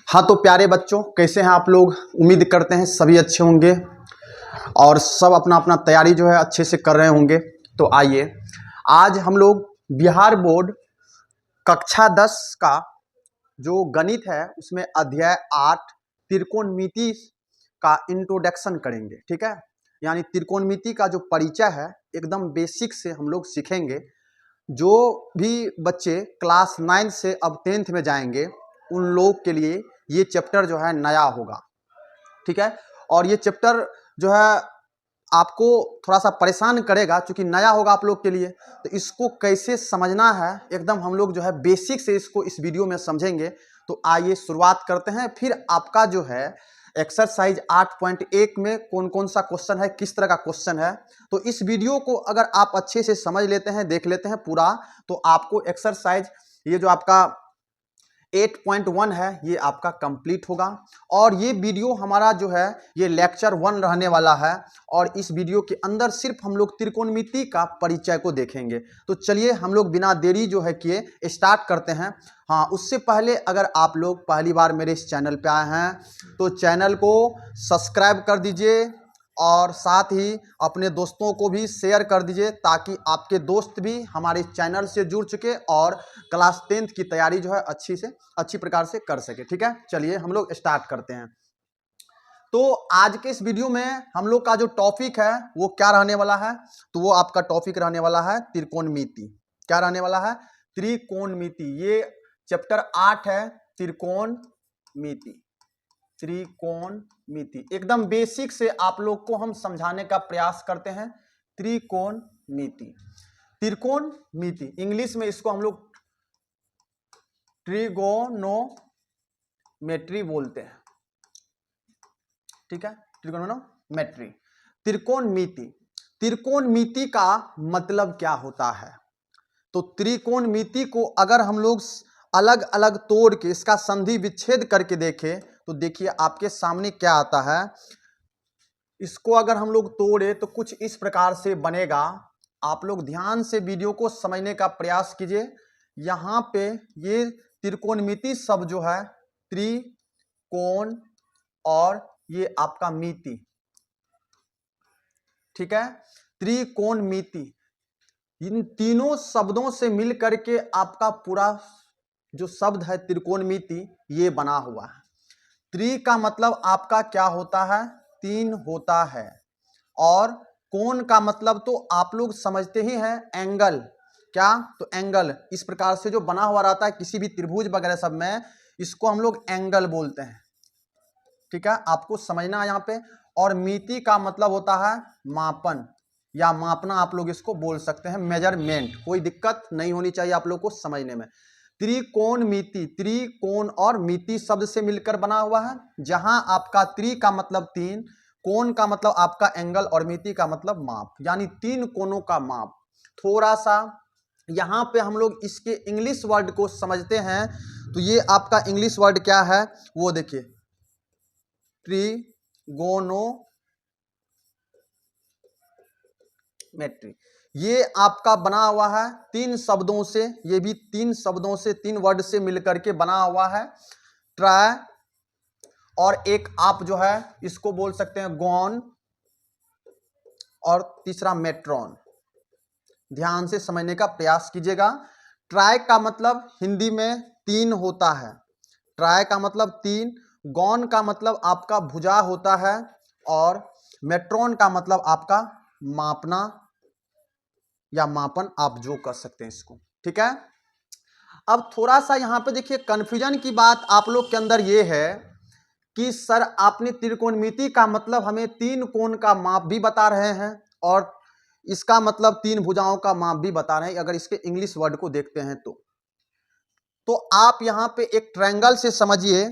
हाँ तो प्यारे बच्चों, कैसे हैं आप लोग। उम्मीद करते हैं सभी अच्छे होंगे और सब अपना अपना तैयारी जो है अच्छे से कर रहे होंगे। तो आइए आज हम लोग बिहार बोर्ड कक्षा 10 का जो गणित है उसमें अध्याय 8 त्रिकोणमिति का इंट्रोडक्शन करेंगे। ठीक है, यानी त्रिकोणमिति का जो परिचय है एकदम बेसिक से हम लोग सीखेंगे। जो भी बच्चे क्लास 9 से अब 10th में जाएंगे उन लोग के लिए ये चैप्टर जो है नया होगा। ठीक है, और ये चैप्टर जो है आपको थोड़ा सा परेशान करेगा क्योंकि नया होगा आप लोग के लिए। तो इसको कैसे समझना है एकदम हम लोग जो है बेसिक से इसको इस वीडियो में समझेंगे। तो आइए शुरुआत करते हैं। फिर आपका जो है एक्सरसाइज 8.1 में कौन कौन सा क्वेश्चन है, किस तरह का क्वेश्चन है, तो इस वीडियो को अगर आप अच्छे से समझ लेते हैं, देख लेते हैं पूरा, तो आपको एक्सरसाइज ये जो आपका 8.1 है ये आपका कंप्लीट होगा। और ये वीडियो हमारा जो है ये लेक्चर 1 रहने वाला है और इस वीडियो के अंदर सिर्फ हम लोग त्रिकोणमिति का परिचय को देखेंगे। तो चलिए हम लोग बिना देरी जो है किए स्टार्ट करते हैं। हाँ, उससे पहले अगर आप लोग पहली बार मेरे इस चैनल पे आए हैं तो चैनल को सब्सक्राइब कर दीजिए और साथ ही अपने दोस्तों को भी शेयर कर दीजिए ताकि आपके दोस्त भी हमारे चैनल से जुड़ चुके और क्लास 10th की तैयारी जो है अच्छी प्रकार से कर सके। ठीक है, चलिए हम लोग स्टार्ट करते हैं। तो आज के इस वीडियो में हम लोग का जो टॉपिक है वो क्या रहने वाला है, तो वो आपका टॉपिक रहने वाला है त्रिकोणमिति। क्या रहने वाला है? त्रिकोणमिति। ये चैप्टर 8 है, त्रिकोणमिति। त्रिकोणमिति एकदम बेसिक से आप लोग को हम समझाने का प्रयास करते हैं। त्रिकोणमिति, त्रिकोणमिति इंग्लिश में इसको हम लोग ट्रिगोनोमेट्री बोलते हैं। ठीक है, ट्रिगोनोमेट्री, त्रिकोणमिति। त्रिकोणमिति का मतलब क्या होता है? तो त्रिकोणमिति को अगर हम लोग अलग अलग तोड़ के इसका संधि विच्छेद करके देखें तो देखिए आपके सामने क्या आता है। इसको अगर हम लोग तोड़े तो कुछ इस प्रकार से बनेगा। आप लोग ध्यान से वीडियो को समझने का प्रयास कीजिए। यहाँ पे ये त्रिकोणमिति शब्द जो है, त्रिकोण और ये आपका मिति। ठीक है, त्रिकोणमिति इन तीनों शब्दों से मिल करके आपका पूरा जो शब्द है त्रिकोणमिति ये बना हुआ है। त्रि का मतलब आपका क्या होता है? 3 होता है। और कोण का मतलब तो आप लोग समझते ही हैं, एंगल। क्या? तो एंगल इस प्रकार से जो बना हुआ रहता है किसी भी त्रिभुज वगैरह सब में, इसको हम लोग एंगल बोलते हैं। ठीक है, आपको समझना है यहाँ पे। और मिति का मतलब होता है मापन या मापना, आप लोग इसको बोल सकते हैं मेजरमेंट। कोई दिक्कत नहीं होनी चाहिए आप लोग को समझने में। त्रिकोणमिति, त्रिकोण और मिति शब्द से मिलकर बना हुआ है, जहां आपका त्रि का मतलब 3, कोण का मतलब आपका एंगल और मिति का मतलब माप, यानी 3 कोणों का माप। थोड़ा सा यहाँ पे हम लोग इसके इंग्लिश वर्ड को समझते हैं। तो ये आपका इंग्लिश वर्ड क्या है वो देखिए, ट्रिगोनोमेट्री। ये आपका बना हुआ है 3 शब्दों से, ये भी 3 शब्दों से, 3 वर्ड से मिलकर के बना हुआ है। ट्राई और एक आप जो है इसको बोल सकते हैं गॉन और तीसरा मेट्रॉन। ध्यान से समझने का प्रयास कीजिएगा। ट्राई का मतलब हिंदी में 3 होता है। ट्राई का मतलब 3, गॉन का मतलब आपका भुजा होता है और मेट्रॉन का मतलब आपका मापना या मापन, आप जो कर सकते हैं इसको। ठीक है, अब थोड़ा सा यहाँ पे देखिए कंफ्यूजन की बात आप लोग के अंदर ये है कि सर आपने त्रिकोणमिति का मतलब हमें 3 कोण का माप भी बता रहे हैं और इसका मतलब 3 भुजाओं का माप भी बता रहे हैं। अगर इसके इंग्लिश वर्ड को देखते हैं तो आप यहां पे एक ट्रायंगल से समझिए।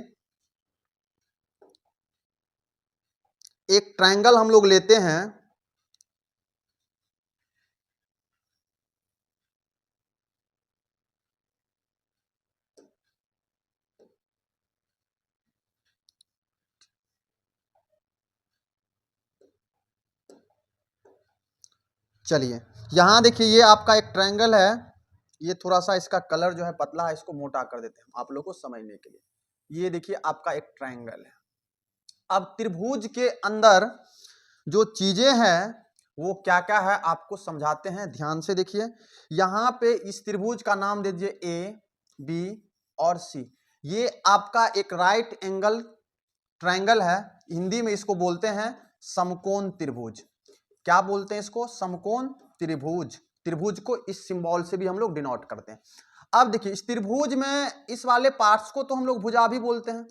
एक ट्रायंगल हम लोग लेते हैं। चलिए यहां देखिए, ये आपका एक ट्रायंगल है। ये थोड़ा सा इसका कलर जो है पतला है, इसको मोटा कर देते हैं आप लोग को समझने के लिए। ये देखिए आपका एक ट्रायंगल है। अब त्रिभुज के अंदर जो चीजें हैं वो क्या क्या है आपको समझाते हैं, ध्यान से देखिए। यहाँ पे इस त्रिभुज का नाम दे दीजिए ए, बी और सी। ये आपका एक राइट एंगल ट्रायंगल है, हिंदी में इसको बोलते हैं समकोण त्रिभुज। क्या बोलते हैं इसको? समकोण त्रिभुज। त्रिभुज को इस सिंबल से भी हम लोग डिनोट करते हैं। अब देखिए इस त्रिभुज में इस वाले पार्ट्स को तो हम लोग भुजा भी बोलते हैं।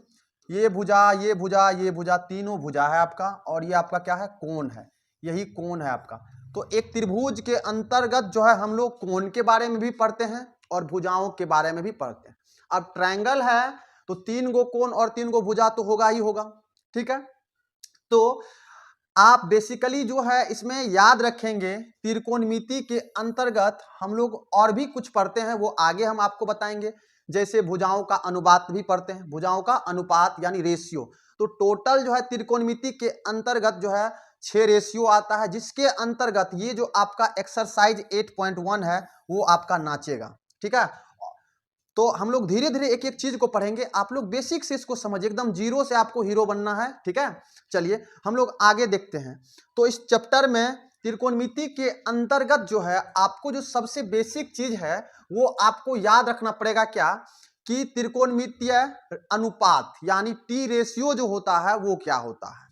ये भुजा, ये भुजा, ये भुजा, तीनों भुजा है आपका, और ये आपका क्या है? कोण है। यही कोण है आपका। तो एक त्रिभुज के अंतर्गत जो है हम लोग कोण के बारे में भी पढ़ते हैं और भुजाओं के बारे में भी पढ़ते हैं। अब ट्रायंगल है तो 3 गो कोण और 3 गो भुजा तो होगा ही होगा, ठीक है। तो आप बेसिकली जो है इसमें याद रखेंगे, त्रिकोणमिति के अंतर्गत हम लोग और भी कुछ पढ़ते हैं, वो आगे हम आपको बताएंगे। जैसे भुजाओं का अनुपात भी पढ़ते हैं, भुजाओं का अनुपात यानी रेशियो। तो टोटल जो है त्रिकोणमिति के अंतर्गत जो है 6 रेशियो आता है, जिसके अंतर्गत ये जो आपका एक्सरसाइज 8.1 है वो आपका नाचेगा, ठीक है। तो हम लोग धीरे धीरे एक एक चीज को पढ़ेंगे, आप लोग बेसिक से इसको समझिए, एकदम जीरो से आपको हीरो बनना है, ठीक है। चलिए हम लोग आगे देखते हैं। तो इस चैप्टर में त्रिकोणमिति के अंतर्गत जो है आपको जो सबसे बेसिक चीज है वो आपको याद रखना पड़ेगा, क्या कि त्रिकोणमितीय अनुपात यानी टी रेशियो जो होता है वो क्या होता है।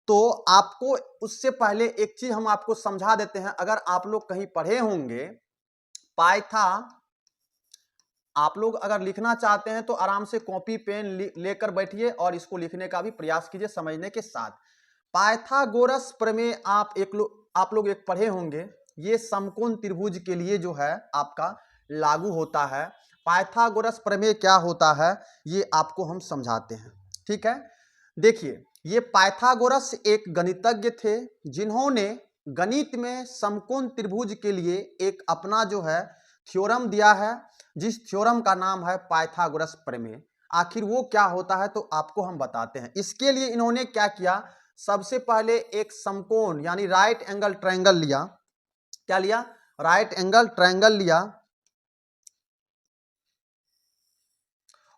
तो आपको उससे पहले एक चीज हम आपको समझा देते हैं। अगर आप लोग कहीं पढ़े होंगे पाइथा, आप लोग अगर लिखना चाहते हैं तो आराम से कॉपी पेन लेकर बैठिए और इसको लिखने का भी प्रयास कीजिए समझने के साथ। पाइथागोरस प्रमेय आप लोग एक पढ़े होंगे, ये समकोण त्रिभुज के लिए जो है आपका लागू होता है। पाइथागोरस प्रमेय क्या होता है ये आपको हम समझाते हैं, ठीक है। देखिए ये पाइथागोरस एक गणितज्ञ थे जिन्होंने गणित में समकोण त्रिभुज के लिए एक अपना जो है थ्योरम दिया है, जिस थ्योरम का नाम है पाइथागोरस प्रमेय। आखिर वो क्या होता है तो आपको हम बताते हैं। इसके लिए इन्होंने क्या किया, सबसे पहले एक समकोण यानी राइट एंगल ट्रायंगल लिया। क्या लिया? राइट एंगल ट्रायंगल लिया।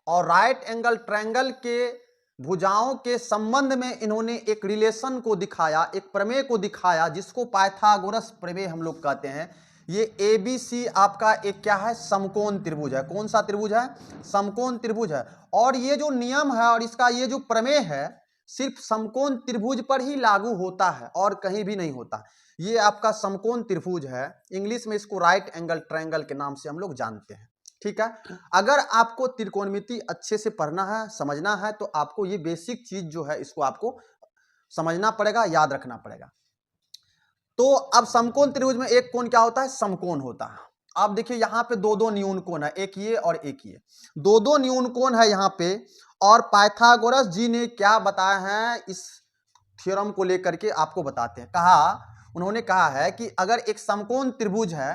और राइट एंगल ट्रायंगल के भुजाओं के संबंध में इन्होंने एक रिलेशन को दिखाया, एक प्रमेय को दिखाया, जिसको पाइथागोरस प्रमेय हम लोग कहते हैं। ये ABC आपका एक क्या है? समकोण त्रिभुज है। कौन सा त्रिभुज है? समकोण त्रिभुज है। और ये जो नियम है और इसका ये जो प्रमेय है सिर्फ समकोण त्रिभुज पर ही लागू होता है और कहीं भी नहीं होता। ये आपका समकोण त्रिभुज है, इंग्लिश में इसको राइट एंगल ट्रायंगल के नाम से हम लोग जानते हैं, ठीक है। अगर आपको त्रिकोणमिति अच्छे से पढ़ना है, समझना है, तो आपको ये बेसिक चीज जो है इसको आपको समझना पड़ेगा, याद रखना पड़ेगा। तो अब समकोण त्रिभुज में एक कोण क्या होता है? समकोण होता है। अब देखिए यहाँ पे दो दो न्यून कोण है, एक ये और एक ये, दो दो न्यून कोण है यहाँ पे। और पाइथागोरस जी ने क्या बताया है इस थ्योरम को लेकर के आपको बताते हैं। उन्होंने कहा है कि अगर एक समकोण त्रिभुज है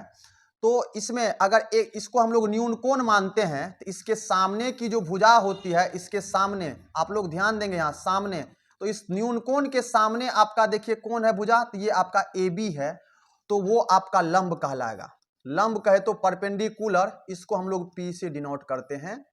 तो इसमें अगर एक इसको हम लोग न्यून कोण मानते हैं तो इसके सामने की जो भुजा होती है, इसके सामने आप लोग ध्यान देंगे यहाँ सामने, तो इस न्यून कोण के सामने आपका देखिए कौन है भुजा, तो ये आपका AB है, तो वो आपका लंब कहलाएगा। लंब कहे तो परपेंडिकुलर, इसको हम लोग P से डिनोट करते हैं,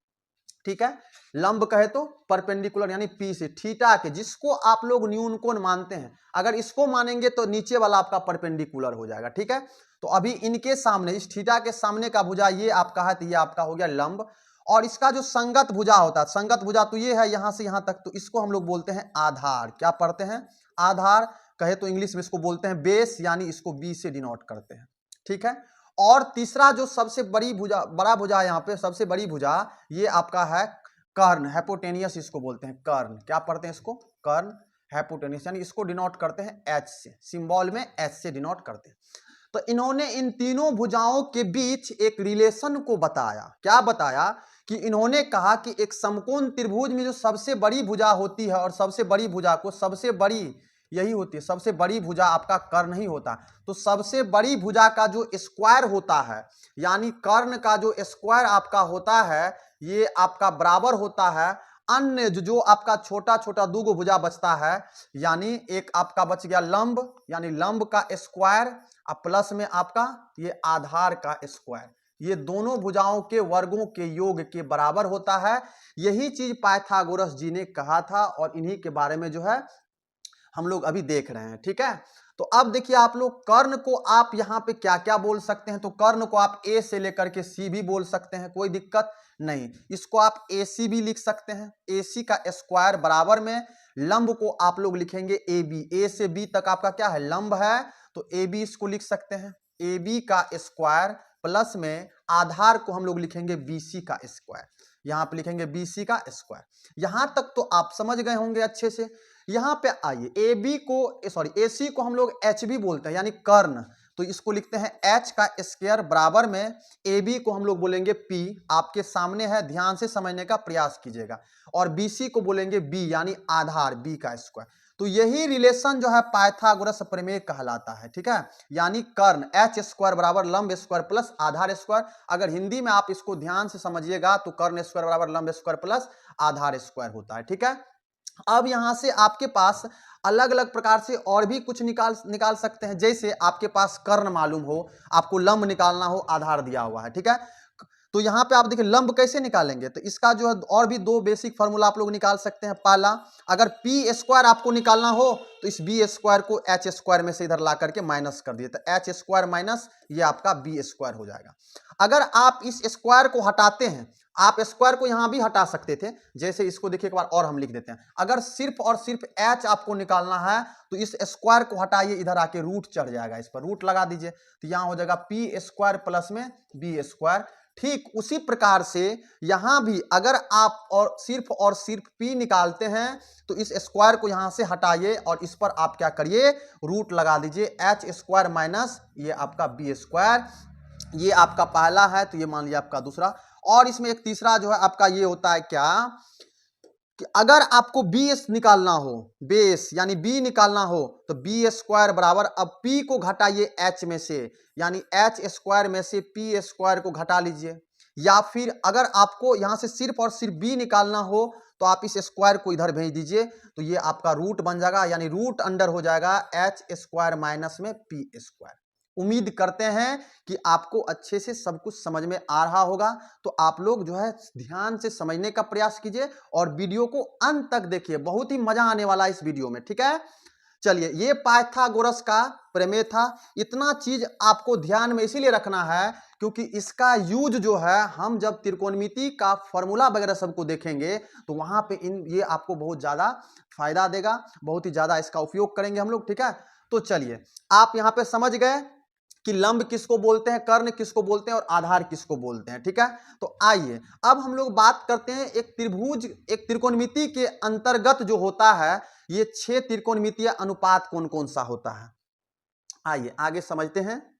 ठीक है। लंब कहे तो परपेंडिकुलर यानी P से, थीटा के जिसको आप लोग न्यून कोण मानते हैं, अगर इसको मानेंगे तो नीचे वाला आपका परपेंडिकुलर हो जाएगा, ठीक है। तो अभी इनके सामने, इस थीटा के सामने का भुजा ये आपका है, तो ये आपका हो गया लंब। और इसका जो संगत भुजा होता है, संगत भुजा तो ये है यहां से यहां तक, तो इसको हम लोग बोलते हैं आधार। क्या पढ़ते हैं? आधार कहे तो इंग्लिश में इसको बोलते हैं बेस, यानी इसको B से डिनोट करते हैं, ठीक है। और तीसरा जो सबसे बड़ी भुजा, बड़ा भुजा यहाँ पे सबसे बड़ी भुजा, ये आपका है कर्ण, हाइपोटेनियस इसको बोलते हैं, कर्ण। क्या पढ़ते हैं इसको? कर्ण, हाइपोटेनियस, यानी इसको डिनोट करते हैं H से, सिंबल में H से डिनोट करते हैं। तो इन्होंने इन तीनों भुजाओं के बीच एक रिलेशन को बताया। क्या बताया? कि इन्होंने कहा कि एक समकोण त्रिभुज में जो सबसे बड़ी भुजा होती है, और सबसे बड़ी भुजा को सबसे बड़ी यही होती है, सबसे बड़ी भुजा आपका कर्ण ही होता है। तो सबसे बड़ी भुजा का जो स्क्वायर होता है, यानी कर्ण का जो स्क्वायर आपका होता है, ये आपका बराबर होता है अन्य जो आपका छोटा छोटा दूगो भुजा बचता है, यानी एक आपका बच गया लंब, यानी लंब का स्क्वायर, प्लस में आपका ये आधार का स्क्वायर। ये दोनों भुजाओं के वर्गों के योग के बराबर होता है। यही चीज पाइथागोरस जी ने कहा था और इन्हीं के बारे में जो है हम लोग अभी देख रहे हैं। ठीक है, तो अब देखिए आप लोग कर्ण को आप यहां पे क्या क्या बोल सकते हैं। तो कर्ण को आप ए से लेकर के सी भी बोल सकते हैं, कोई दिक्कत नहीं। इसको आप ए सी भी लिख सकते हैं। ए सी का स्क्वायर बराबर में लंब को आप लोग लिखेंगे ए बी। ए से बी तक आपका क्या है, लंब है, तो ए बी इसको लिख सकते हैं। ए बी का स्क्वायर प्लस में आधार को हम लोग लिखेंगे बी सी का स्क्वायर। यहां पे लिखेंगे बी सी का स्क्वायर। यहां तक तो आप समझ गए होंगे अच्छे से। यहां पे आइए, ए बी को ए सी को हम लोग एच बी बोलते हैं, यानी कर्ण। तो इसको लिखते हैं एच का स्क्वायर बराबर में ए बी को हम लोग बोलेंगे पी, आपके सामने है, ध्यान से समझने का प्रयास कीजिएगा। और बी सी को बोलेंगे बी, यानी आधार, बी का स्क्वायर। तो यही रिलेशन जो है पाइथागोरस प्रमेय कहलाता है। ठीक है, यानी कर्ण एच स्क्वायर बराबर लंब स्क्वायर प्लस आधार स्क्वायर। अगर हिंदी में आप इसको ध्यान से समझिएगा तो कर्ण स्क्वायर बराबर लंब स्क्वायर प्लस आधार स्क्वायर होता है। ठीक है, अब यहां से आपके पास अलग अलग प्रकार से और भी कुछ निकाल सकते हैं। जैसे आपके पास कर्ण मालूम हो, आपको लंब निकालना हो, आधार दिया हुआ है। ठीक है, तो यहां पे आप देखिए लंब कैसे निकालेंगे। तो इसका जो है और भी दो बेसिक फार्मूला आप लोग निकाल सकते हैं। पहला, अगर पी स्क्वायर आपको निकालना हो तो इस बी स्क्वायर को एच स्क्वायर में से इधर ला करके माइनस कर दिए, तो एच स्क्वायर माइनस ये आपका बी स्क्वायर हो जाएगा। अगर आप इस स्क्वायर को हटाते हैं, आप स्क्वायर को यहां भी हटा सकते थे, जैसे इसको देखिए एक बार और हम लिख देते हैं। अगर सिर्फ और सिर्फ एच आपको निकालना है तो इस स्क्वायर को हटाइए, इधर आके रूट चढ़ जाएगा, इस पर रूट लगा दीजिए, तो यहां हो जाएगा पी स्क्वायर प्लस में बी स्क्वायर। ठीक उसी प्रकार से यहां भी अगर आप और सिर्फ p निकालते हैं तो इस स्क्वायर को यहां से हटाइए और इस पर आप क्या करिए, रूट लगा दीजिए, एच स्क्वायर माइनस ये आपका बी स्क्वायर। ये आपका पहला है, तो ये मान लिया आपका दूसरा। और इसमें एक तीसरा जो है आपका ये होता है क्या, कि अगर आपको बेस निकालना हो, बेस यानी बी निकालना हो, तो बी स्क्वायर बराबर, अब पी को घटाइए एच में से, यानी एच स्क्वायर में से पी स्क्वायर को घटा लीजिए। या फिर अगर आपको यहां से सिर्फ और सिर्फ बी निकालना हो तो आप इस स्क्वायर को इधर भेज दीजिए, तो ये आपका रूट बन जाएगा, यानी रूट अंडर हो जाएगा एच स्क्वायर माइनस में पी स्क्वायर। उम्मीद करते हैं कि आपको अच्छे से सब कुछ समझ में आ रहा होगा। तो आप लोग जो है ध्यान से समझने का प्रयास कीजिए और वीडियो को अंत तक देखिए, बहुत ही मजा आने वाला है इस वीडियो में। ठीक है, चलिए, ये पाइथागोरस का प्रमेय था। इतना चीज आपको ध्यान में इसीलिए रखना है क्योंकि इसका यूज जो है, हम जब त्रिकोणमिति का फॉर्मूला वगैरह सबको देखेंगे तो वहां पे ये आपको बहुत ज्यादा फायदा देगा, बहुत ही ज्यादा इसका उपयोग करेंगे हम लोग। ठीक है, तो चलिए, आप यहां पे समझ गए कि लंब किसको बोलते हैं, कर्ण किसको बोलते हैं और आधार किसको बोलते हैं। ठीक है, तो आइए अब हम लोग बात करते हैं एक त्रिभुज, एक त्रिकोणमिति के अंतर्गत जो होता है, ये 6 त्रिकोणमितीय अनुपात कौन कौन सा होता है। आइए आगे समझते हैं।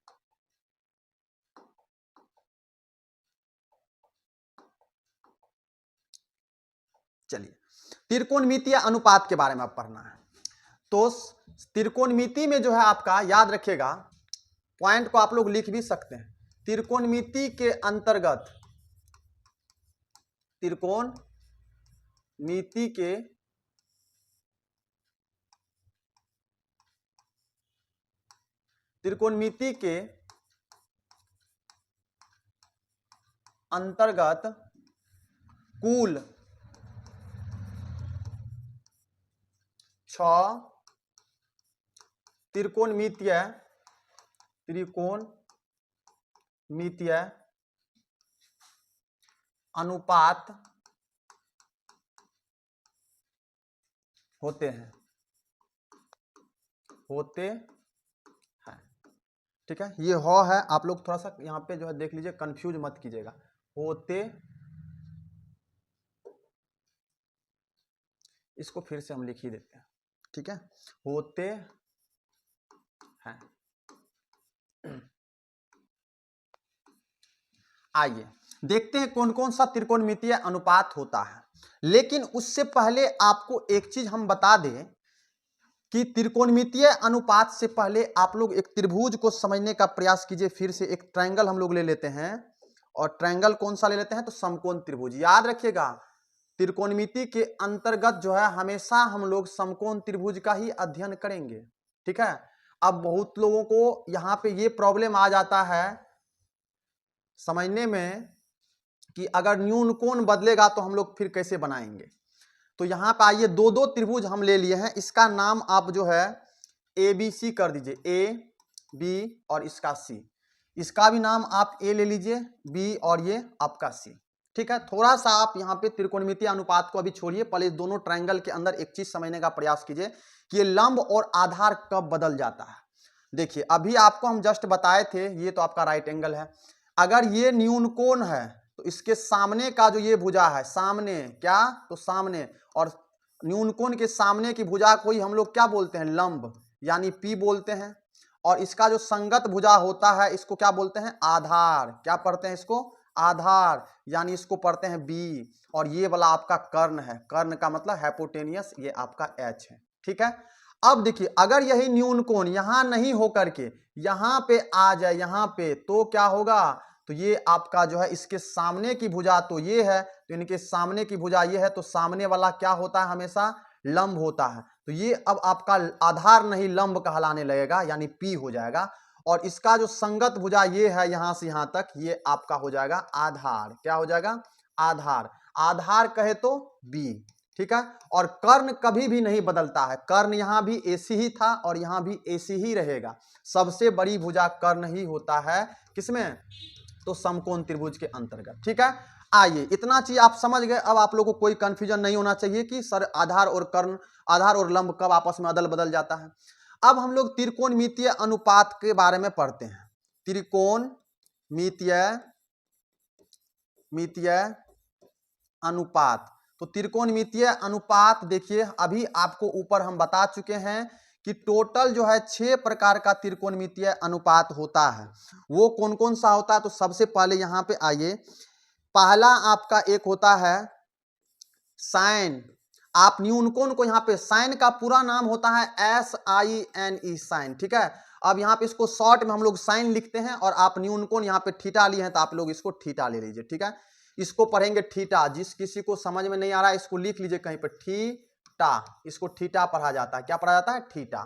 चलिए, त्रिकोणमितीय अनुपात के बारे में आप पढ़ना है। तो त्रिकोणमिति में जो है आपका याद रखिएगा, पॉइंट को आप लोग लिख भी सकते हैं। त्रिकोणमिति के अंतर्गत, त्रिकोणमिति के अंतर्गत कुल 6 त्रिकोणमितीय अनुपात होते हैं। ठीक है, ये हो है, आप लोग थोड़ा सा यहाँ पे जो है देख लीजिए, कंफ्यूज मत कीजिएगा। होते, इसको फिर से हम लिख ही देते हैं। ठीक है, होते हैं। आइए देखते हैं कौन कौन सा त्रिकोणमितीय अनुपात होता है। लेकिन उससे पहले आपको एक चीज हम बता दें कि त्रिकोणमितीय अनुपात से पहले आप लोग एक त्रिभुज को समझने का प्रयास कीजिए। फिर से एक ट्रायंगल हम लोग ले लेते हैं, और ट्रायंगल कौन सा ले लेते हैं, तो समकोण त्रिभुज। याद रखिएगा, त्रिकोणमिति के अंतर्गत जो है हमेशा हम लोग समकोण त्रिभुज का ही अध्ययन करेंगे। ठीक है, अब बहुत लोगों को यहाँ पे ये प्रॉब्लम आ जाता है समझने में कि अगर न्यून कोण बदलेगा तो हम लोग फिर कैसे बनाएंगे। तो यहाँ पे आइए, दो दो त्रिभुज हम ले लिए हैं, इसका नाम आप जो है ए बी सी कर दीजिए, ए बी और इसका सी, इसका भी नाम आप ए ले लीजिए, बी और ये आपका सी। ठीक है, थोड़ा सा आप यहाँ पे त्रिकोणमितीय अनुपात को अभी छोड़िए, पहले दोनों ट्रायंगल के अंदर एक चीज समझने का प्रयास कीजिए कि ये लंब और आधार कब बदल जाता है। देखिए अभी आपको हम जस्ट बताए थे, ये तो आपका राइट एंगल है, अगर ये न्यून कोण है तो इसके सामने का जो ये भुजा है, सामने क्या, तो सामने, और न्यून कोण के सामने की भुजा को ही हम लोग क्या बोलते हैं, लंब, यानी पी बोलते हैं। और इसका जो संगत भुजा होता है इसको क्या बोलते हैं, आधार। क्या पढ़ते हैं इसको, आधार, यानी इसको पढ़ते हैं बी। और ये वाला आपका कर्ण है, कर्ण का मतलब हाइपोटेनियस, ये आपका एच है। ठीक है, अब देखिए अगर यही न्यून कोण यहां नहीं होकर के यहां पे आ जाए, यहां पे, तो क्या होगा, तो ये आपका जो है इसके सामने की भुजा तो ये है, तो इनके सामने की भुजा ये है, तो सामने वाला क्या होता है, हमेशा लंब होता है। तो ये अब आपका आधार नहीं लंब कहलाने लगेगा, यानी पी हो जाएगा। और इसका जो संगत भुजा ये है यहां से यहां तक, ये आपका हो जाएगा आधार। क्या हो जाएगा, आधार। आधार कहे तो बी। ठीक है, और कर्ण कभी भी नहीं बदलता है, कर्ण यहां भी एसी ही था और यहां भी एसी ही रहेगा। सबसे बड़ी भुजा कर्ण ही होता है, किसमें, तो समकोण त्रिभुज के अंतर्गत। ठीक है, आइए इतना चीज आप समझ गए, अब आप लोगों को कोई कंफ्यूजन नहीं होना चाहिए कि सर आधार और कर्ण, आधार और लंब कब आपस में अदल बदल जाता है। अब हम लोग त्रिकोणमितीय अनुपात के बारे में पढ़ते हैं। त्रिकोणमितीय अनुपात, तो त्रिकोणमितीय अनुपात देखिए अभी आपको ऊपर हम बता चुके हैं कि टोटल जो है 6 प्रकार का त्रिकोणमितीय अनुपात होता है। वो कौन कौन सा होता है, तो सबसे पहले यहां पे आइए, पहला आपका एक होता है साइन। आप न्यून कोण को यहाँ पे, साइन का पूरा नाम होता है SINE, साइन। ठीक है, अब यहाँ पे इसको शॉर्ट में हम लोग साइन लिखते हैं, और आप न्यून कोण यहाँ पे थीटा लिए हैं तो आप लोग इसको थीटा ले लीजिए। ठीक है, इसको पढ़ेंगे थीटा, जिस किसी को समझ में नहीं आ रहा है इसको लिख लीजिए कहीं पर, थीटा, इसको थीटा पढ़ा जाता है। क्या पढ़ा जाता है, थीटा।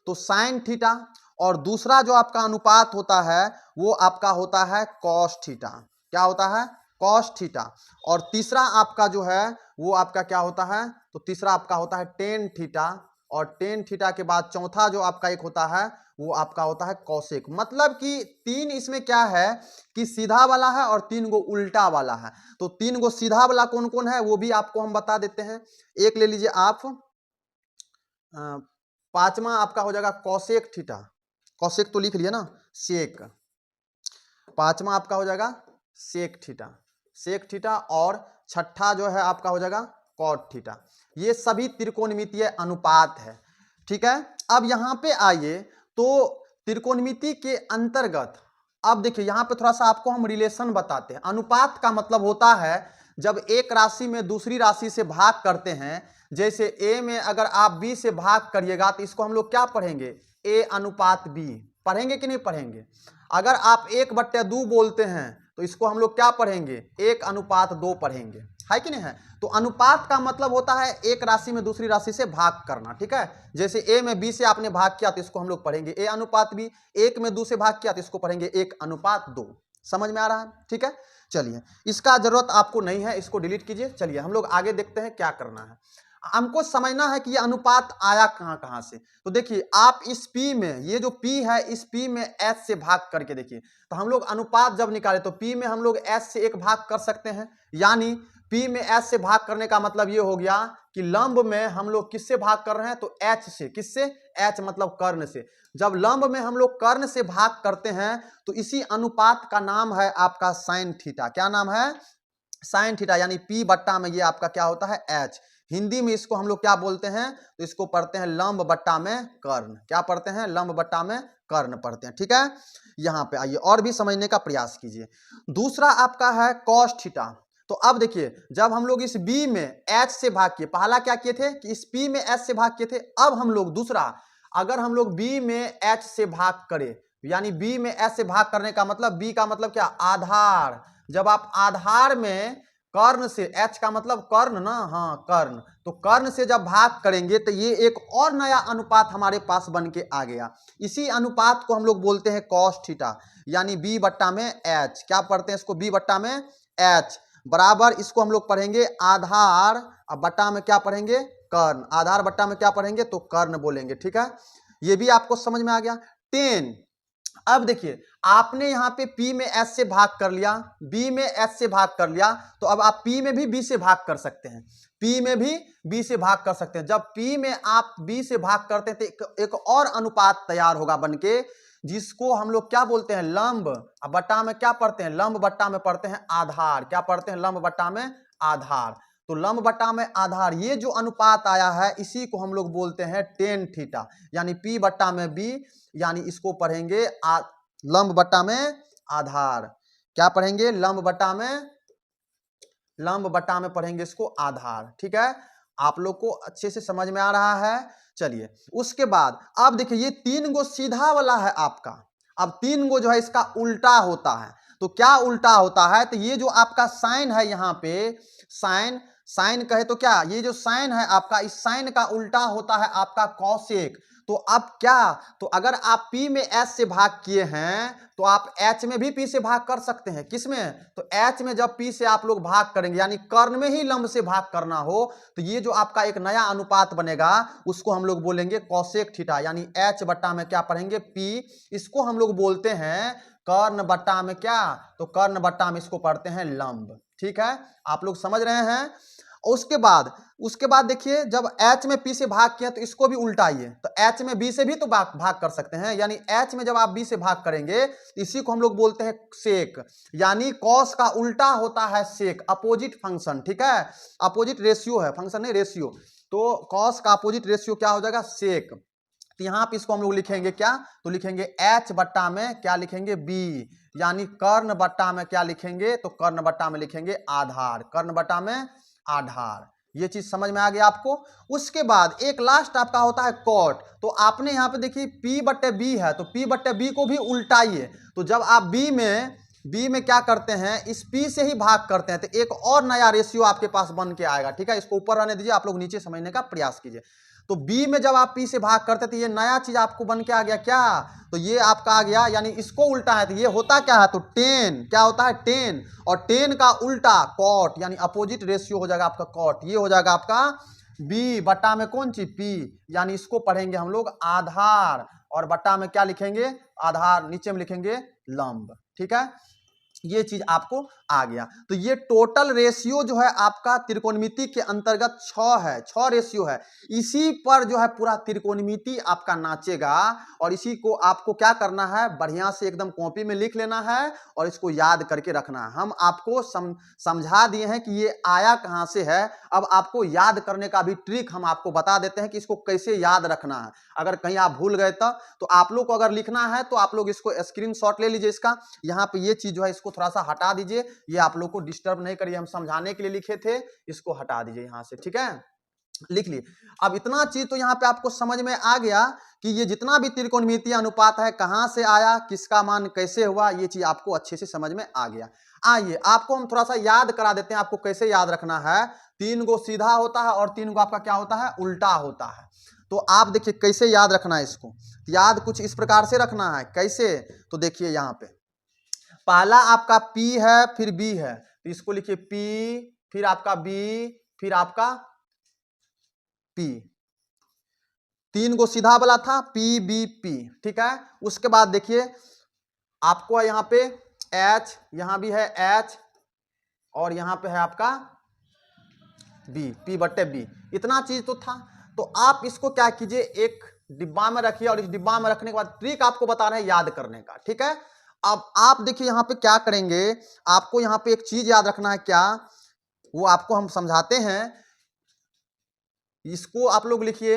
तो साइन थीटा। और दूसरा जो आपका अनुपात होता है वो आपका होता है कॉस थीटा। क्या होता है, कॉस थीटा। और तीसरा आपका जो है वो आपका क्या होता है, तो तीसरा आपका होता है टेन थीटा। और टेन थीटा के बाद चौथा जो आपका एक होता है वो आपका होता है कॉसेक। मतलब कि तीन इसमें क्या है कि सीधा वाला है और 3 गो उल्टा वाला है। तो 3 गो सीधा वाला कौन कौन है वो भी आपको हम बता देते हैं। एक ले लीजिए आप, पांचवा आपका हो जाएगा कॉसेक थीटा। कॉसेक तो लिख लिया ना, सेक। पांचवा आपका हो जाएगा सेक थीटा, सेक थीटा। और छठा जो है आपका हो जाएगा कॉट थीटा। ये सभी त्रिकोणमितीय अनुपात है। ठीक है, अब यहां पे आइए, तो त्रिकोणमिति के अंतर्गत अब देखिए यहां पे थोड़ा सा आपको हम रिलेशन बताते हैं। अनुपात का मतलब होता है जब एक राशि में दूसरी राशि से भाग करते हैं, जैसे a में अगर आप b से भाग करिएगा तो इसको हम लोग क्या पढ़ेंगे, a अनुपात b। पढ़ेंगे कि नहीं पढ़ेंगे। अगर आप 1/2 बोलते हैं तो इसको हम लोग क्या पढ़ेंगे, 1:2 पढ़ेंगे, है कि नहीं है। तो अनुपात का मतलब होता है एक राशि में दूसरी राशि से भाग करना। ठीक है, जैसे a में b से आपने भाग किया तो इसको हम लोग पढ़ेंगे a अनुपात b, 1 में 2 से भाग किया तो इसको पढ़ेंगे 1:2। समझ में आ रहा है। ठीक है, चलिए इसका जरूरत आपको नहीं है, इसको डिलीट कीजिए। चलिए हम लोग आगे देखते हैं क्या करना है। हमको समझना है कि ये अनुपात आया कहां कहां से। तो देखिए आप इस P में, ये जो P है इस P में S से भाग करके देखिए, तो हम लोग अनुपात जब निकाले तो P में हम लोग S से 1 भाग कर सकते हैं। यानी P में S से भाग करने का मतलब ये हो गया कि लंब में हम लोग किससे भाग कर रहे हैं, तो H से। किससे, H मतलब कर्ण से। जब लंब में हम लोग कर्ण से भाग करते हैं तो इसी अनुपात का नाम है आपका साइन थीटा। क्या नाम है, साइन थीटा। यानी P बट्टा में ये आपका क्या होता है, H। हिंदी में इसको हम लोग क्या बोलते हैं, तो इसको पढ़ते हैं लंब बट्टा में कर्ण। क्या पढ़ते हैं, लंब बट्टा में कर्ण पढ़ते हैं। ठीक है, यहां पे आइए और भी समझने का प्रयास कीजिए। दूसरा आपका है कॉस थीटा। तो अब देखिए जब हम लोग इस B में H से भाग किए, पहला क्या किए थे कि इस P में H से भाग किए थे। अब हम लोग दूसरा, अगर हम लोग B में H से भाग करें, यानी B में H से भाग करने का मतलब, B का मतलब क्या, आधार। जब आप आधार में कर्ण से, एच का मतलब कर्ण ना, हाँ कर्ण, तो कर्ण से जब भाग करेंगे तो ये एक और नया अनुपात हमारे पास बन के आ गया। इसी अनुपात को हम लोग बोलते हैं कॉस थीटा, यानी बी बट्टा में एच। क्या पढ़ते हैं इसको? बी बट्टा में एच बराबर, इसको हम लोग पढ़ेंगे आधार, अब बट्टा में क्या पढ़ेंगे? कर्ण। आधार बट्टा में क्या पढ़ेंगे? तो कर्ण बोलेंगे। ठीक है, ये भी आपको समझ में आ गया। 10। अब देखिए, आपने यहाँ पे P में S से भाग कर लिया, B में S से भाग कर लिया, तो अब आप P में भी B से भाग कर सकते हैं, P में भी B से भाग कर सकते हैं। जब P में आप B से भाग करते हैं तो एक और अनुपात तैयार होगा बनके, जिसको हम लोग क्या बोलते हैं? लंब। अब बट्टा में क्या पढ़ते हैं? लंब बट्टा में पढ़ते हैं आधार। क्या पढ़ते हैं? लंब बट्टा में आधार। तो लंब बट्टा में आधार, ये जो अनुपात आया है इसी को हम लोग बोलते हैं टेन थीटा, यानी P बट्टा में B, यानी इसको पढ़ेंगे लंब बट्टा में आधार। क्या पढ़ेंगे? लंब बट्टा में पढ़ेंगे इसको आधार। ठीक है, आप लोग को अच्छे से समझ में आ रहा है? चलिए, उसके बाद अब देखिए, ये 3 गो सीधा वाला है आपका, अब 3 गो जो है इसका उल्टा होता है। तो क्या उल्टा होता है? तो ये जो आपका साइन है यहाँ पे, साइन कहे तो क्या, ये जो साइन है आपका, इस साइन का उल्टा होता है आपका कॉसेक। तो अब क्या, तो अगर आप P में S से भाग किए हैं तो आप H में भी P से भाग कर सकते हैं। किसमें? तो H में जब P से आप लोग भाग करेंगे, यानी कर्ण में ही लंब से भाग करना हो, तो ये जो आपका एक नया अनुपात बनेगा उसको हम लोग बोलेंगे कॉसेक थीटा, यानी H बट्टा में क्या पढ़ेंगे? P। इसको हम लोग बोलते हैं कर्ण बट्टा में क्या? तो कर्ण बट्टा में इसको पढ़ते हैं लंब। ठीक है, आप लोग समझ रहे हैं? उसके बाद देखिए, जब H में P से भाग किया तो इसको भी उल्टाइए, तो H में B से भी तो भाग कर सकते हैं, यानी H में जब आप B से भाग करेंगे इसी को हम लोग बोलते हैं सेक, यानी कॉस का उल्टा होता है सेक, अपोजिट फंक्शन। ठीक है, अपोजिट रेशियो है, फंक्शन नहीं रेशियो, तो कॉस का अपोजिट रेशियो क्या हो जाएगा? सेक। तो यहाँ पे इसको हम लोग लिखेंगे क्या? तो लिखेंगे H बट्टा में क्या लिखेंगे? B, यानी कर्ण बट्टा में क्या लिखेंगे? तो कर्ण बट्टा में लिखेंगे आधार, कर्ण बट्टा में आधार। ये चीज समझ में आ गया आपको? उसके बाद एक लास्ट आपका होता है कॉट। तो आपने यहाँ पे देखिए P बट्टे B है, तो P बट्टे B को भी उल्टाइए। तो जब आप B में क्या करते हैं? इस P से ही भाग करते हैं, तो एक और नया रेशियो आपके पास बन के आएगा। ठीक है, इसको ऊपर रहने दीजिए, आप लोग नीचे समझने का प्रयास कीजिए। तो B में जब आप P से भाग करते तो ये नया चीज आपको बन के आ गया क्या? तो ये आपका आ गया, यानी इसको उल्टा है तो ये होता क्या है? तो 10। क्या होता है? 10। और 10 का उल्टा कॉट, यानी अपोजिट रेशियो हो जाएगा आपका कॉट, ये हो जाएगा आपका B बट्टा में कौन चीज? P, यानी इसको पढ़ेंगे हम लोग आधार, और बट्टा में क्या लिखेंगे? आधार, नीचे में लिखेंगे लंब। ठीक है, ये चीज आपको आ गया। तो ये टोटल रेशियो जो है आपका त्रिकोणमिति के अंतर्गत 6 है, 6 रेशियो है। इसी पर जो है पूरा त्रिकोणमिति आपका नाचेगा, और इसी को आपको क्या करना है? बढ़िया से एकदम कॉपी में लिख लेना है और इसको याद करके रखना है। हम आपको समझा दिए हैं कि ये आया कहां से है, अब आपको याद करने का भी ट्रिक हम आपको बता देते हैं कि इसको कैसे याद रखना है। अगर कहीं आप भूल गए तो आप लोग को अगर लिखना है तो आप लोग इसको स्क्रीनशॉट ले लीजिए इसका, यहाँ पे ये चीज जो है इसको थोड़ा सा हटा दीजिए, ये आप लोग को डिस्टर्ब नहीं करिए, हम समझाने के लिए लिखे थे, इसको हटा दीजिए यहाँ से। ठीक है, लिख लिए। अब इतना चीज तो यहाँ पे आपको समझ में आ गया कि ये जितना भी त्रिकोणमितीय अनुपात है कहां से आया, किसका मान कैसे हुआ, ये चीज आपको अच्छे से समझ में आ गया। आइए आपको हम थोड़ा सा याद करा देते हैं, आपको कैसे याद रखना है। 3 गो सीधा होता है और 3 गो आपका क्या होता है? उल्टा होता है। तो आप देखिए कैसे याद रखना है इसको, याद कुछ इस प्रकार से रखना है। कैसे? तो देखिए यहाँ पे पहला आपका P है, फिर B है, तो इसको लिखिए P, फिर आपका B, फिर आपका P। 3 गो सीधा वाला था P B P। ठीक है, उसके बाद देखिए आपको यहाँ पे H, यहां भी है H, और यहां पे है आपका B, P बट्टे B। इतना चीज तो था। तो आप इसको क्या कीजिए, एक डिब्बा में रखिए, और इस डिब्बा में रखने के बाद ट्रिक आपको बता रहे हैं याद करने का। ठीक है, अब आप देखिए यहाँ पे क्या करेंगे, आपको यहाँ पे एक चीज याद रखना है, क्या वो आपको हम समझाते हैं। इसको आप लोग लिखिए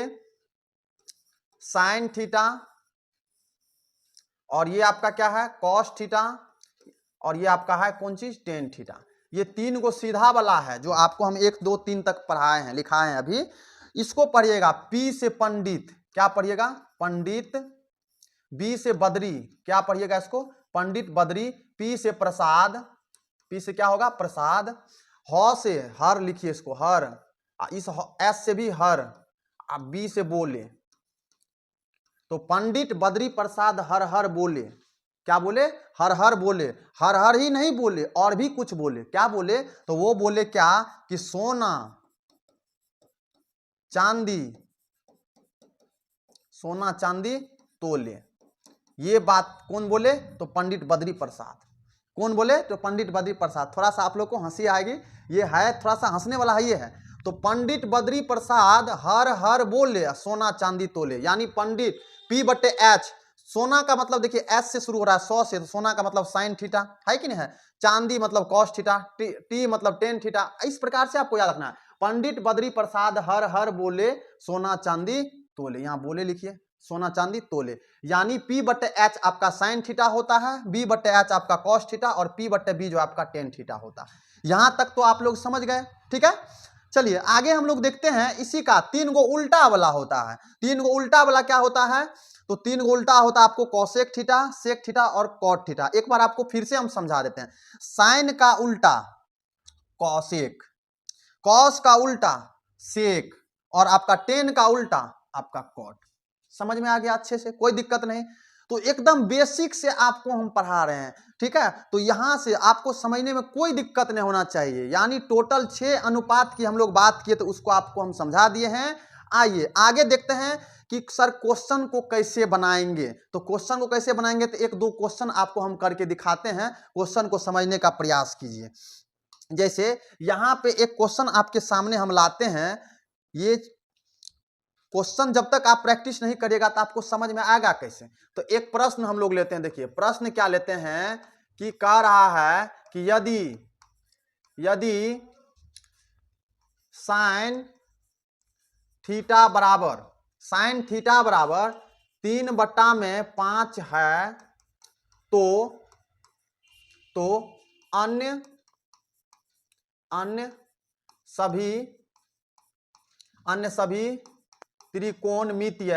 साइन थीटा, और ये आपका क्या है? कॉस थीटा, और ये आपका है कौन चीज? Tan theta. ये 3 गो सीधा वाला है जो आपको हम 1 2 3 तक पढ़ाए हैं, लिखाए हैं अभी। इसको पढ़िएगा P से पंडित, क्या पढ़िएगा? पंडित। B से बद्री, क्या पढ़िएगा इसको? पंडित बद्री। P से प्रसाद, P से क्या होगा? प्रसाद। ह से हर लिखिए इसको, हर, इस एस से भी हर, अब बी से बोले। तो पंडित बद्री प्रसाद हर हर बोले, क्या बोले? हर हर बोले। हर हर ही नहीं बोले, और भी कुछ बोले। क्या बोले? तो वो बोले क्या कि सोना चांदी, सोना चांदी तोले। ये बात कौन बोले? तो पंडित बद्री प्रसाद। कौन बोले? तो पंडित बद्री प्रसाद। थोड़ा सा आप लोग को हंसी आएगी, ये है थोड़ा सा हंसने वाला है, ये है। तो पंडित बद्री प्रसाद हर हर बोले सोना चांदी तोले, यानी पंडित P बटे H, सोना का मतलब देखिए एस से शुरू हो रहा है, 100 से, तो सोना का मतलब साइन थीटा है कि नहीं है, चांदी मतलब कॉस थीटा, टी मतलब टेन थीटा। इस प्रकार से आपको याद रखना है। पंडित बद्री प्रसाद हर हर बोले सोना चांदी तोले, यहां बोले लिखिए, सोना चांदी तोले। यानी P बटे H आपका साइन थीटा होता है, B बटे H आपका कॉस थीटा, और P बटे B जो आपका टेन थीटा होता है। यहां तक तो आप लोग समझ गए, ठीक है। चलिए आगे हम लोग देखते हैं, इसी का 3 गो उल्टा वाला होता है। 3 गो उल्टा वाला क्या होता है? तो 3 गो उल्टा होता है आपको कॉसेक थीटा, सेक थीटा और कॉट थीटा। एक बार आपको फिर से हम समझा देते हैं। साइन का उल्टा कॉसेक, कॉस का उल्टा सेक, और आपका टेन का उल्टा आपका कॉट। समझ में आ गया अच्छे से? कोई दिक्कत नहीं। तो एकदम बेसिक से आपको हम पढ़ा रहे हैं, ठीक है। तो यहां से आपको समझने में कोई दिक्कत नहीं होना चाहिए। यानी टोटल 6 अनुपात की हम लोग बात किए, तो उसको आपको हम समझा दिए हैं। आइए आगे देखते हैं कि सर क्वेश्चन को कैसे बनाएंगे। तो क्वेश्चन को कैसे बनाएंगे, तो एक दो क्वेश्चन आपको हम करके दिखाते हैं, क्वेश्चन को समझने का प्रयास कीजिए। जैसे यहां पे एक क्वेश्चन आपके सामने हम लाते हैं। ये क्वेश्चन जब तक आप प्रैक्टिस नहीं करिएगा तो आपको समझ में आएगा कैसे। तो एक प्रश्न हम लोग लेते हैं। देखिए प्रश्न क्या लेते हैं कि कह रहा है कि यदि साइन थीटा बराबर, साइन थीटा बराबर 3/5 है, तो अन्य सभी त्रिकोणमितीय,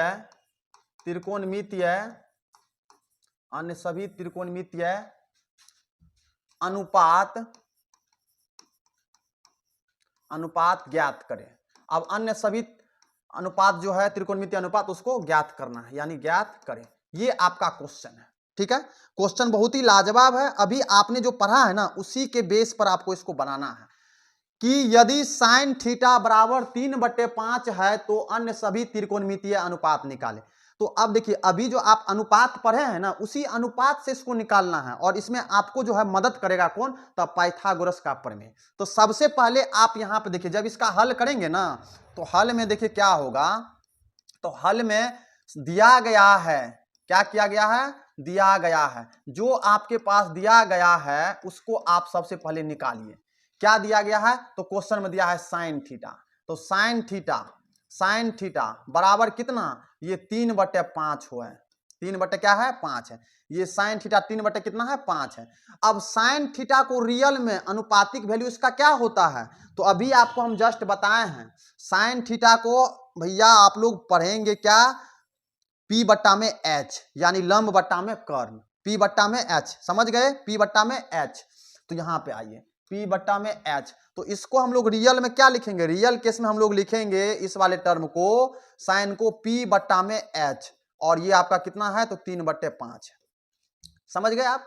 अन्य सभी त्रिकोणमितीय अनुपात ज्ञात करें। अब अन्य सभी अनुपात जो है त्रिकोणमितीय अनुपात, उसको ज्ञात करना है, यानी ज्ञात करें। ये आपका क्वेश्चन है, ठीक है। क्वेश्चन बहुत ही लाजवाब है। अभी आपने जो पढ़ा है ना, उसी के बेस पर आपको इसको बनाना है कि यदि साइन थीटा बराबर 3/5 है तो अन्य सभी त्रिकोणमितीय अनुपात निकालें। तो अब देखिए, अभी जो आप अनुपात पढ़े हैं ना, उसी अनुपात से इसको निकालना है, और इसमें आपको जो है मदद करेगा कौन? तो पाइथागोरस का प्रमेय। तो सबसे पहले आप यहां पे देखिए, जब इसका हल करेंगे ना, तो हल में देखिए क्या होगा। तो हल में दिया गया है, क्या किया गया है? दिया गया है। जो आपके पास दिया गया है उसको आप सबसे पहले निकालिए। क्या दिया गया है? तो क्वेश्चन में दिया है साइन थीटा। तो साइन थीटा बराबर कितना? ये 3/5 हुआ है। 3 बटे क्या है? 5 है। ये साइन थीटा 3 बटे कितना है? 5 है। अब साइन थीटा को रियल में अनुपातिक वैल्यू इसका क्या होता है? तो अभी आपको हम जस्ट बताए हैं। साइन थीटा को भैया आप लोग पढ़ेंगे क्या? P बट्टा में H, यानी लंब बट्टा में कर्ण। P बट्टा में H, समझ गए? P बट्टा में H। तो यहां पे आइए, P बट्टा में H। तो इसको हम लोग रियल में क्या लिखेंगे? रियल केस में हम लोग लिखेंगे इस वाले टर्म को, साइन को P बट्टा में H, और ये आपका कितना है? तो 3/5 है। समझ गए आप?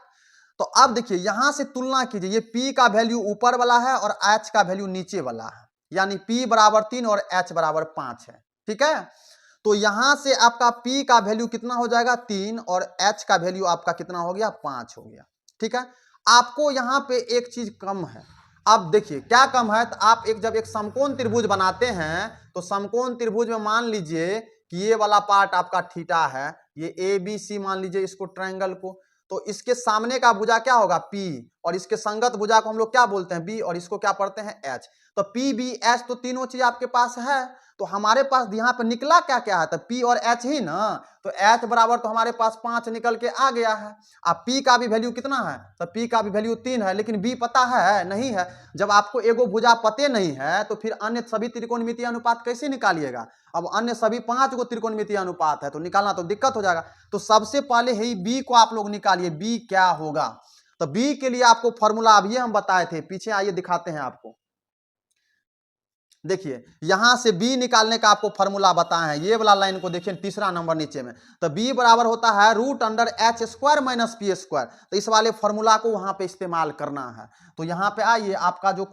तो अब देखिए यहां से तुलना कीजिए, ये P का वैल्यू ऊपर वाला है और H का वैल्यू नीचे वाला है, यानी P बराबर 3 और H बराबर 5 है, ठीक है। तो यहां से आपका P का वैल्यू कितना हो जाएगा? 3, और H का वैल्यू आपका कितना हो गया? 5 हो गया, ठीक है। आपको यहां पे एक चीज कम है। अब देखिए क्या कम है, तो आप जब एक समकोण त्रिभुज बनाते हैं, तो समकोण त्रिभुज में मान लीजिए कि ये वाला पार्ट आपका थीटा है, ये ABC मान लीजिए इसको, ट्रायंगल को। तो इसके सामने का भुजा क्या होगा? P, और इसके संगत भुजा को हम लोग क्या बोलते हैं? B, और इसको क्या पढ़ते हैं? H। तो PBH तो तीनों चीज आपके पास है। तो हमारे पास यहाँ पे निकला क्या क्या है? तो P और H ही ना। तो H बराबर तो हमारे पास 5 निकल के आ गया है। अब P का भी वैल्यू कितना है? तो P का भी वैल्यू 3 है, लेकिन B पता है? नहीं है। जब आपको एगो भुजा पते नहीं है, तो फिर अन्य सभी त्रिकोणमितीय अनुपात कैसे निकालिएगा? अब अन्य सभी 5 गो त्रिकोणमितीय अनुपात है, तो निकालना तो दिक्कत हो जाएगा। तो सबसे पहले ही B को आप लोग निकालिए, B क्या होगा। तो B के लिए आपको फॉर्मूला अभी हम बताए थे, पीछे आइए दिखाते हैं आपको। देखिए यहां से b निकालने का आपको फॉर्मूला बताए हैं, ये वाला लाइन को देखिए तीसरा नंबर नीचे में, तो b बराबर होता है √h² माइनस p²। तो इस वाले फॉर्मूला को वहां पे इस्तेमाल करना है। तो यहां पे आइए, आपका जो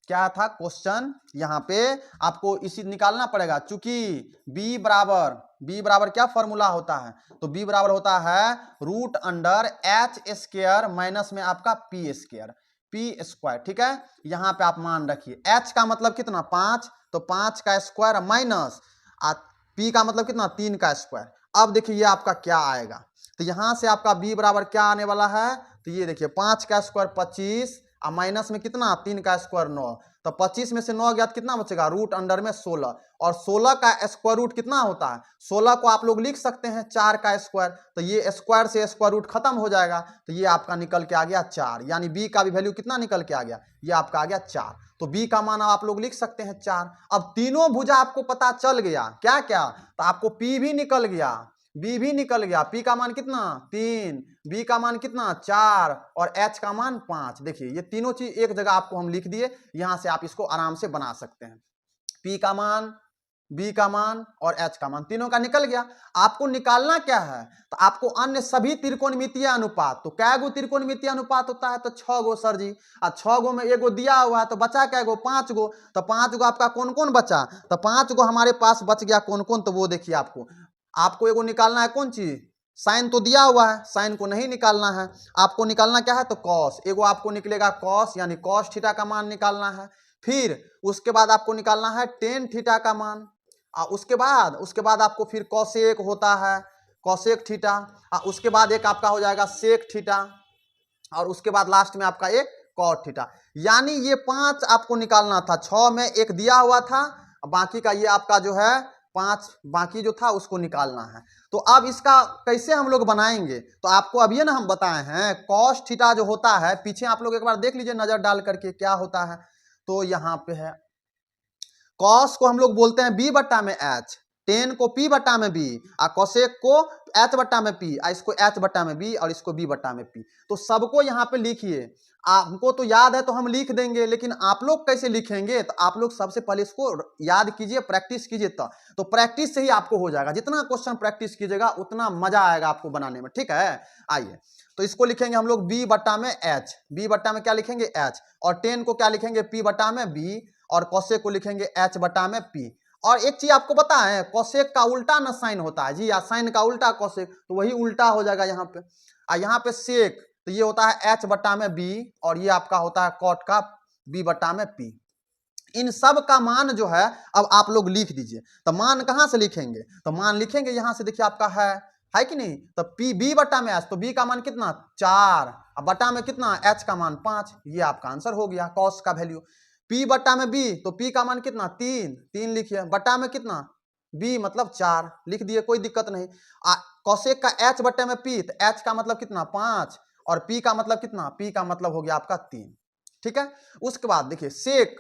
क्या था क्वेश्चन, यहाँ पे आपको इसी निकालना पड़ेगा, चूंकि b बराबर क्या फॉर्मूला होता है, तो b बराबर होता है √h² माइनस में आपका p², ठीक है। यहाँ पे आप मान रखिए h का मतलब कितना 5, तो 5 का स्क्वायर माइनस p का मतलब कितना 3 का स्क्वायर। अब देखिए ये आपका क्या आएगा, तो यहाँ से आपका b बराबर क्या आने वाला है, तो ये देखिए 5 का स्क्वायर 25 और माइनस में कितना 3 का स्क्वायर 9, तो 25 में से 9 गया तो कितना बचेगा √16, और 16 का स्क्वायर रूट कितना होता है, 16 को आप लोग लिख सकते हैं 4 का स्क्वायर, तो ये स्क्वायर से स्क्वायर रूट खत्म हो जाएगा, तो ये आपका निकल के आ गया 4, यानी b का भी वैल्यू कितना निकल के आ गया, ये आपका आ गया 4। तो b का मान आप लोग लिख सकते हैं 4। अब तीनों भुजा आपको पता चल गया क्या क्या, तो आपको p भी निकल गया, b भी निकल गया, p का मान कितना 3, b का मान कितना 4 और h का मान 5। देखिए ये तीनों चीज एक जगह आपको हम लिख दिए, यहां से आप इसको आराम से बना सकते हैं। p का मान, b का मान और h का मान तीनों का निकल गया। आपको निकालना क्या है, तो आपको अन्य सभी त्रिकोणमितीय अनुपात, तो क्या गो त्रिकोणमितीय अनुपात होता है, तो 6 गो सर जी, और 6 गो में एगो दिया हुआ है, तो बचा क्या गो 5 गो, तो 5 गो आपका कौन कौन बचा, तो 5 गो हमारे पास बच गया कौन कौन, तो वो देखिए आपको एगो निकालना है कौन चीज, साइन तो दिया हुआ है, साइन को नहीं निकालना है, आपको निकालना क्या है, तो कॉस, एगो आपको निकलेगा कॉस, यानी कॉस थीटा का मान निकालना है। फिर उसके बाद आपको निकालना है टेन थीटा का मान, उसके बाद आपको फिर कॉसेक होता है, कॉसेक थीटा, उसके बाद एक आपका हो जाएगा सेक थीटा, और उसके बाद लास्ट में आपका एक कॉट थीटा। यानी ये 5 आपको निकालना था, 6 में एक दिया हुआ था, बाकी का ये आपका जो है 5 बाकी जो था उसको निकालना है। तो अब इसका कैसे हम लोग बनाएंगे, तो आपको अभी ना हम बताए हैं कॉस थीटा जो होता है, पीछे आप लोग एक बार देख लीजिए नजर डाल करके क्या होता है, तो यहाँ पे है कॉस को हम लोग बोलते हैं b बट्टा में h, टेन को p बट्टा में b, और कोसेक को h बट्टा में p, इसको h बट्टा में b और इसको b बट्टा में p। तो सबको यहाँ पे लिखिए, आपको तो याद है तो हम लिख देंगे, लेकिन आप लोग कैसे लिखेंगे, तो आप लोग सबसे पहले इसको याद कीजिए, प्रैक्टिस कीजिए, तो प्रैक्टिस से ही आपको हो जाएगा, जितना क्वेश्चन प्रैक्टिस कीजिएगा उतना मजा आएगा आपको बनाने में, ठीक है। आइए तो इसको लिखेंगे हम लोग b बट्टा में h, b बट्टा में क्या लिखेंगे h, और टेन को क्या लिखेंगे p बट्टा में b, और कोसेक को लिखेंगे h बटा में p। और एक चीज आपको पता है कोसेक का उल्टा ना साइन होता है जी, या साइन का उल्टा कोसेक, तो वही उल्टा हो जाएगा यहाँ पे। यहाँ पे सेक, तो ये होता है h बटा में b, और ये आपका होता है कॉट का b बटा में p। इन सब का मान जो है अब आप लोग लिख दीजिए। तो मान कहाँ से लिखेंगे, तो मान लिखेंगे यहाँ से, देखिए आपका है कि नहीं, तो p b बटा में h, तो b का मान कितना 4, बटा में कितना h का मान 5, ये आपका आंसर हो गया कॉस का वैल्यू। p बटा में b, तो p का मान कितना 3 लिखिए, बटा में कितना b मतलब 4 लिख दिए, कोई दिक्कत नहीं। कोसेक का h बटे में p, तो h का मतलब कितना 5, और p का मतलब कितना, p का मतलब हो गया आपका 3, ठीक है। उसके बाद देखिए सेक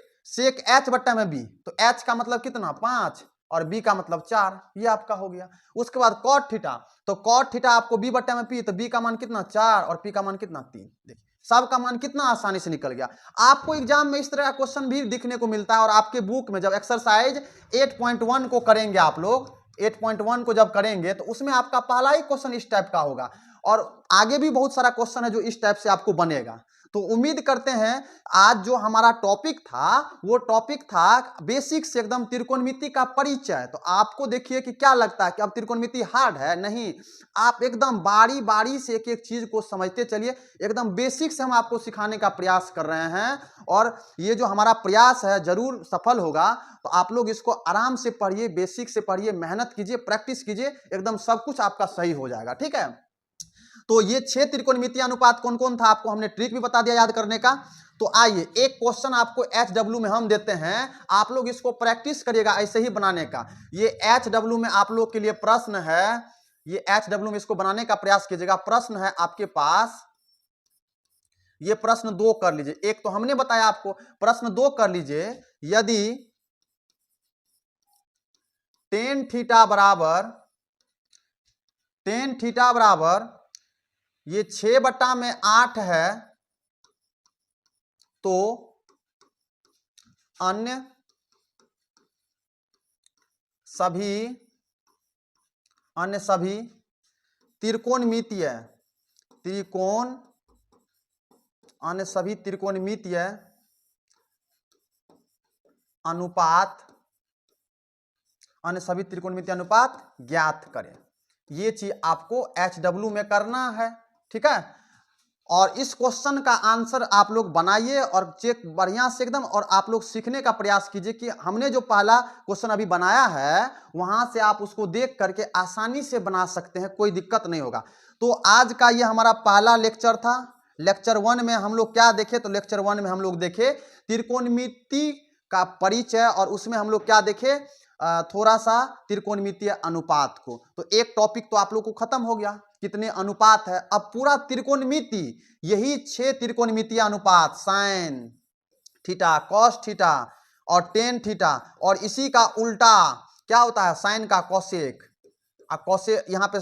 h बट्टा में b, तो h का मतलब कितना 5 और b का मतलब 4, ये आपका हो गया। उसके बाद कॉट थीटा, तो कॉट थीटा आपको b बट्टा में p, तो b का मान कितना 4 और p का मान कितना 3। देखिए सब का मान कितना आसानी से निकल गया। आपको एग्जाम में इस तरह का क्वेश्चन भी दिखने को मिलता है, और आपके बुक में जब एक्सरसाइज 8.1 को करेंगे आप लोग, 8.1 को जब करेंगे तो उसमें आपका पहला ही क्वेश्चन इस टाइप का होगा, और आगे भी बहुत सारा क्वेश्चन है जो इस टाइप से आपको बनेगा। तो उम्मीद करते हैं आज जो हमारा टॉपिक था वो टॉपिक था बेसिक से एकदम त्रिकोणमिति का परिचय। तो आपको देखिए कि क्या लगता है कि अब त्रिकोणमिति हार्ड है, नहीं, आप एकदम बारी बारी से एक एक चीज को समझते चलिए, एकदम बेसिक से हम आपको सिखाने का प्रयास कर रहे हैं, और ये जो हमारा प्रयास है जरूर सफल होगा। तो आप लोग इसको आराम से पढ़िए, बेसिक से पढ़िए, मेहनत कीजिए, प्रैक्टिस कीजिए, एकदम सब कुछ आपका सही हो जाएगा, ठीक है। तो ये 6 त्रिकोणमितीय अनुपात कौन कौन था, आपको हमने ट्रिक भी बता दिया याद करने का। तो आइए एक क्वेश्चन आपको HW में हम देते हैं, आप लोग इसको प्रैक्टिस करिएगा ऐसे ही बनाने का। ये HW में आप लोग के लिए प्रश्न है, ये HW में इसको बनाने का प्रयास कीजिएगा। प्रश्न है आपके पास, ये प्रश्न 2 कर लीजिए, एक तो हमने बताया आपको, प्रश्न 2 कर लीजिए। यदि टेन थीटा बराबर ये 6 बटा में 8 है, तो अन्य सभी अन्य सभी त्रिकोणमितीय अन्य सभी त्रिकोणमितीय अनुपात ज्ञात करें। ये चीज आपको HW में करना है, ठीक है। और इस क्वेश्चन का आंसर आप लोग बनाइए और चेक बढ़िया से एकदम, और आप लोग सीखने का प्रयास कीजिए कि हमने जो पहला क्वेश्चन अभी बनाया है वहां से आप उसको देख करके आसानी से बना सकते हैं, कोई दिक्कत नहीं होगा। तो आज का ये हमारा पहला लेक्चर था। लेक्चर 1 में हम लोग क्या देखे, तो लेक्चर 1 में हम लोग देखे त्रिकोणमिति का परिचय, और उसमें हम लोग क्या देखे, थोड़ा सा त्रिकोणमितीय अनुपात को। तो एक टॉपिक तो आप लोग को खत्म हो गया, कितने अनुपात है। अब पूरा त्रिकोणमिति, यही 6 त्रिकोणमितीय अनुपात, साइन थीटा, कॉस थीटा और टेन थीटा, और इसी का उल्टा क्या होता है, साइन का कॉसेक, कॉसे यहाँ पे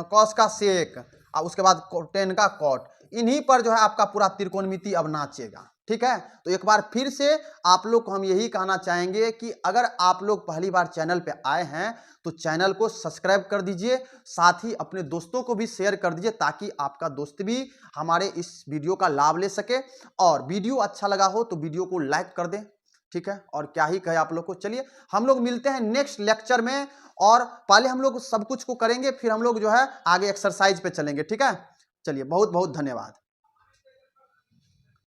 कॉस का सेक, और उसके बाद टेन का कॉट। इन्हीं पर जो है आपका पूरा त्रिकोणमिति अब नाचेगा, ठीक है। तो एक बार फिर से आप लोग को हम यही कहना चाहेंगे कि अगर आप लोग पहली बार चैनल पे आए हैं तो चैनल को सब्सक्राइब कर दीजिए, साथ ही अपने दोस्तों को भी शेयर कर दीजिए, ताकि आपका दोस्त भी हमारे इस वीडियो का लाभ ले सके। और वीडियो अच्छा लगा हो तो वीडियो को लाइक कर दें, ठीक है। और क्या ही कहे आप लोग को। चलिए हम लोग मिलते हैं नेक्स्ट लेक्चर में, और पहले हम लोग सब कुछ को करेंगे, फिर हम लोग जो है आगे एक्सरसाइज पे चलेंगे, ठीक है। चलिए बहुत बहुत धन्यवाद।